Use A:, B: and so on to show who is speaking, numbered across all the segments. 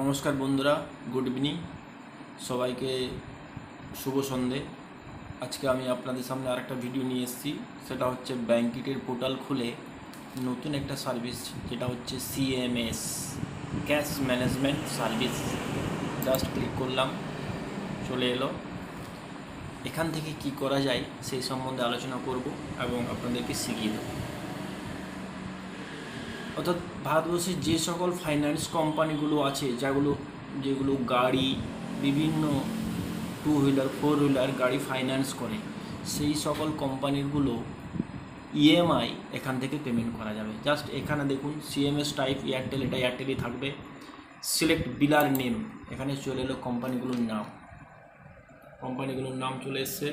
A: নমস্কার বন্ধুরা, good evening সবাইকে, শুভ সন্ধে। আজকে আমি আপনাদের সামনে আরেকটা ভিডিও নিয়ে এসেছি। সেটা হচ্ছে ব্যাঙ্কিটের পোর্টাল খুলে নতুন একটা সার্ভিস, যেটা হচ্ছে CMS, cash management service. Just click করলাম, চলে এলো। এখান থেকে কি করা যায় সেই সম্বন্ধে আলোচনা করব এবং আপনাদেরকে শিখিয়ে দেবো। অর্থাৎ ভারতবর্ষের যে সকল ফাইন্যান্স কোম্পানিগুলো আছে, যেগুলো গাড়ি, বিভিন্ন টু হুইলার, ফোর হুইলার গাড়ি ফাইন্যান্স করে, সেই সকল কোম্পানিগুলো ইএমআই এখান থেকে পেমেন্ট করা যাবে। জাস্ট এখানে দেখুন, সিএমএস টাইপ এয়ারটেল, এটা এয়ারটেলই থাকবে। সিলেক্ট বিলার নেম, এখানে চলে এলো কোম্পানিগুলোর নাম চলে এসছে।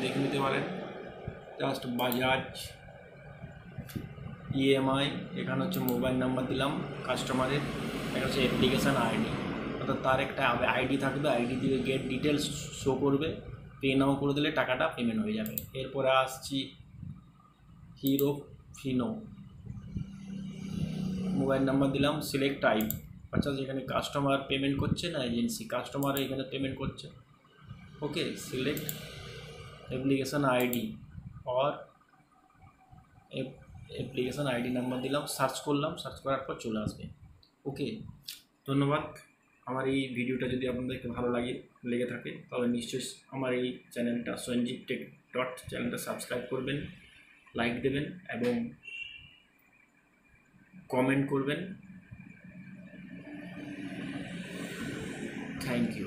A: দেখে নিতে পারেন। জাস্ট বাজাজ ইএমআই, এখানে হচ্ছে মোবাইল নাম্বার দিলাম কাস্টমারের, এটা হচ্ছে অ্যাপ্লিকেশান আইডি, অর্থাৎ তার একটা আইডি থাকবে, আইডি দিয়ে গেট ডিটেলস শো করবে, পে নাও করে দিলে টাকাটা পেমেন্ট হয়ে যাবে। এরপরে আসছি হিরো ফিনো, মোবাইল নাম্বার দিলাম, সিলেক্ট টাইপ, অর্থাৎ যেখানে কাস্টমার পেমেন্ট করছে না এজেন্সি, কাস্টমার এখানে পেমেন্ট করছে। Okay, select application ID or application ID number দিলাম, সার্চ করলাম, সার্চ করার পর চলে আসবে। ওকে, ধন্যবাদ। আমার এই ভিডিওটা যদি আপনাদেরকে ভালো লেগে থাকে, তাহলে নিশ্চয়ই আমার এই চ্যানেলটা সঞ্জীব টেক চ্যানেলটা সাবস্ক্রাইব করবেন, লাইক দেবেন এবং কমেন্ট করবেন। Thank you.